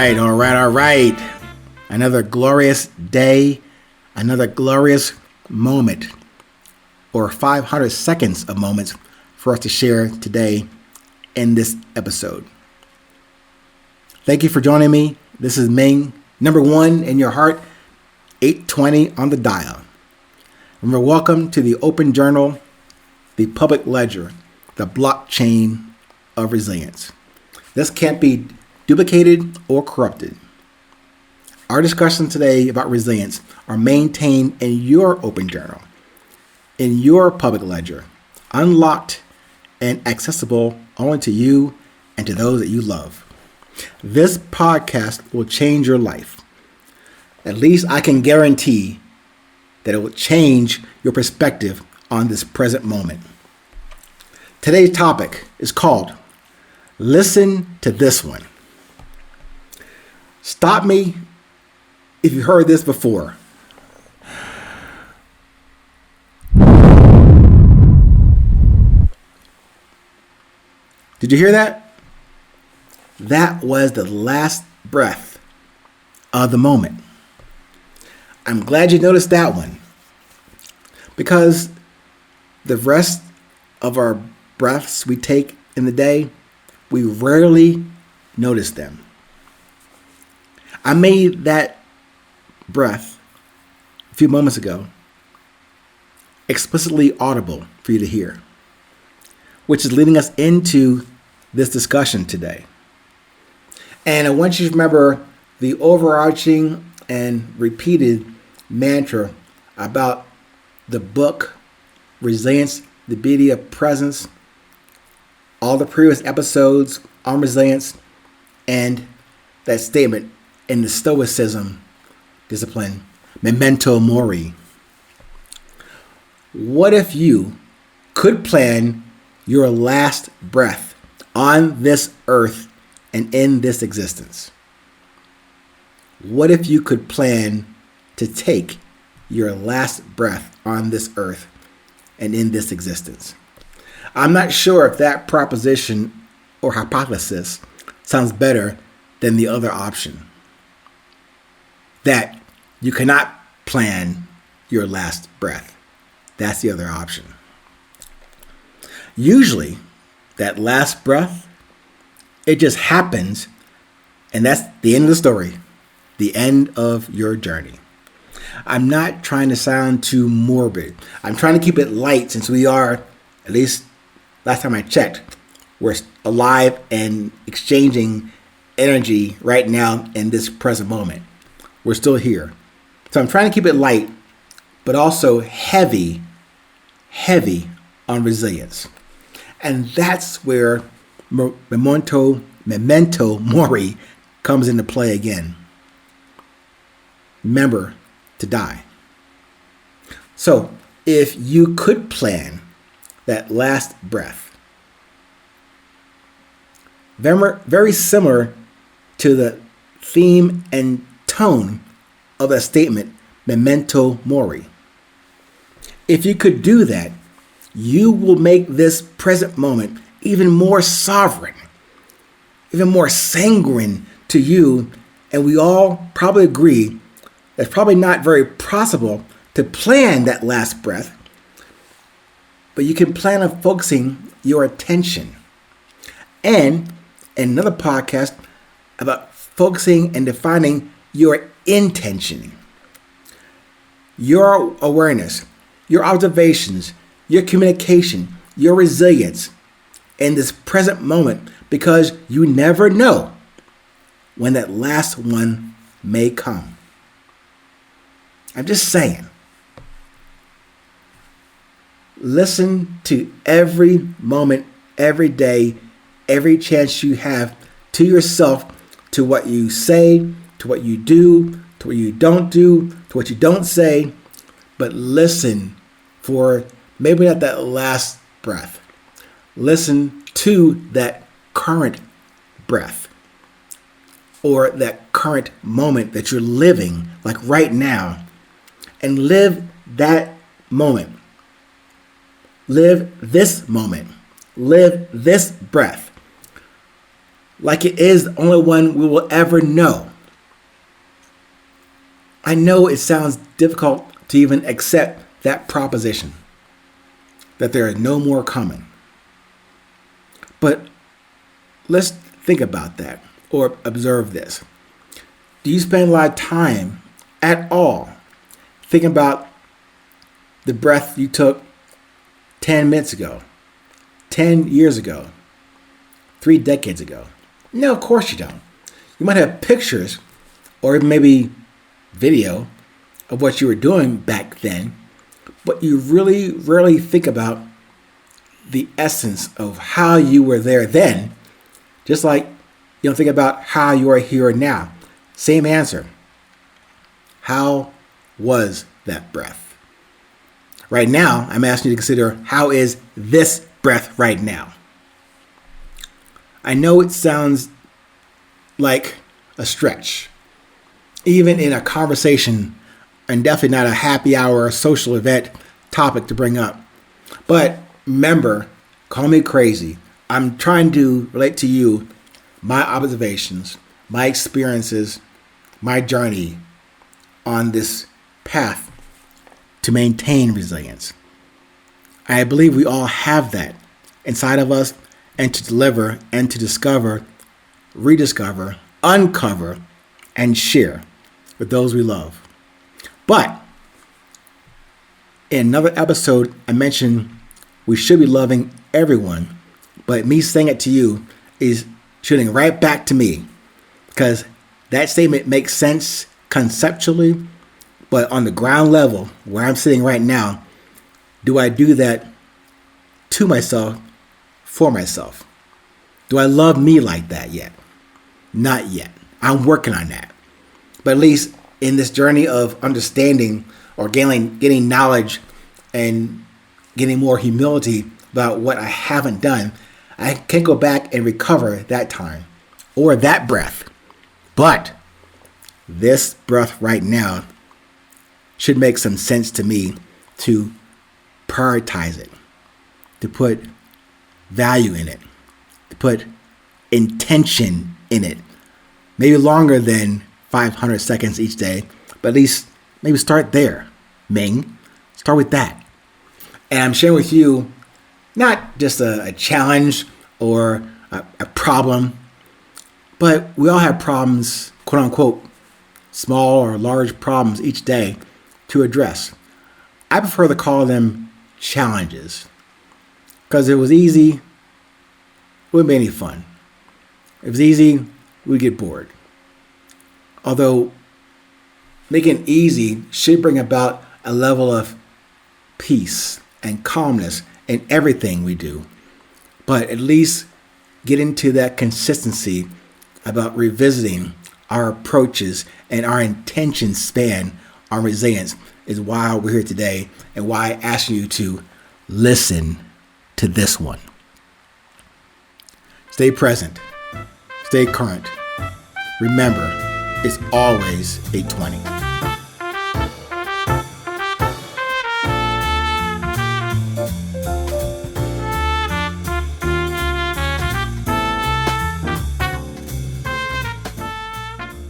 All right. Another glorious day, another glorious moment, or 500 seconds of moments for us to share today in this episode. Thank you for joining me. This is Ming, number one in your heart, 820 on the dial. And welcome to the open journal, the public ledger, the blockchain of resilience. This can't be duplicated or corrupted. Our discussions today about resilience are maintained in your open journal, in your public ledger, unlocked and accessible only to you and to those that you love. This podcast will change your life. At least I can guarantee that it will change your perspective on this present moment. Today's topic is called Listen to This One. Stop me if you heard this before. Did you hear that? That was the last breath of the moment. I'm glad you noticed that one, because the rest of our breaths we take in the day, we rarely notice them. I made that breath a few moments ago explicitly audible for you to hear, which is leading us into this discussion today. And I want you to remember the overarching and repeated mantra about the book, Resilience, the Beauty of Presence, all the previous episodes on resilience, and that statement in the Stoicism discipline, memento mori. What if you could plan your last breath on this earth and in this existence? What if you could plan to take your last breath on this earth and in this existence? I'm not sure if that proposition or hypothesis sounds better than the other option, that you cannot plan your last breath. That's the other option. Usually, that last breath, it just happens, and that's the end of the story, the end of your journey. I'm not trying to sound too morbid. I'm trying to keep it light, since we are, at least last time I checked, we're alive and exchanging energy right now in this present moment. We're still here. So I'm trying to keep it light, but also heavy on resilience. And that's where memento mori comes into play again. Remember to die. So if you could plan that last breath, very similar to the theme and tone of that statement, memento mori. If you could do that, you will make this present moment even more sovereign, even more sanguine to you. And we all probably agree that it's probably not very possible to plan that last breath, but you can plan on focusing your attention. And another podcast about focusing and defining your intention, your awareness, your observations, your communication, your resilience in this present moment, because you never know when that last one may come. I'm just saying. Listen to every moment, every day, every chance you have to yourself, to what you say, to what you do, to what you don't do, to what you don't say, but listen for maybe not that last breath. Listen to that current breath, or that current moment that you're living, like right now, and live that moment. Live this moment. Live this breath. like it is the only one we will ever know. I know it sounds difficult to even accept that proposition, that there is no more coming. But let's think about that or observe this. Do you spend a lot of time at all thinking about the breath you took 10 minutes ago, 10 years ago, 3 decades ago? No, of course you don't. You might have pictures or maybe video of what you were doing back then, but you really rarely think about the essence of how you were there then, just like you don't think about how you are here now. Same answer. How was that breath? Right now, I'm asking you to consider, how is this breath right now? I know it sounds like a stretch, even in a conversation, and definitely not a happy hour or social event topic to bring up. But remember, call me crazy. I'm trying to relate to you my observations, my experiences, my journey on this path to maintain resilience. I believe we all have that inside of us, and to deliver and to discover, rediscover, uncover, and share with those we love. But in another episode, I mentioned we should be loving everyone, but me saying it to you is shooting right back to me, because that statement makes sense conceptually, but on the ground level, where I'm sitting right now, do I do that to myself, for myself? Do I love me like that yet? Not yet. I'm working on that. But at least in this journey of understanding or getting knowledge and getting more humility about what I haven't done, I can go back and recover that time or that breath. But this breath right now should make some sense to me to prioritize it, to put value in it, to put intention in it. Maybe longer than 500 seconds each day, but at least maybe start there. Ming, start with that. And I'm sharing with you not just a challenge or a problem, but we all have problems, quote unquote, small or large problems each day to address. I prefer to call them challenges, because if it was easy, it wouldn't be any fun. If it was easy, we'd get bored. Although making it easy should bring about a level of peace and calmness in everything we do. But at least get into that consistency about revisiting our approaches and our intention span on resilience is why we're here today, and why I ask you to listen to this one. Stay present. Stay current. Remember, it's always 8:20.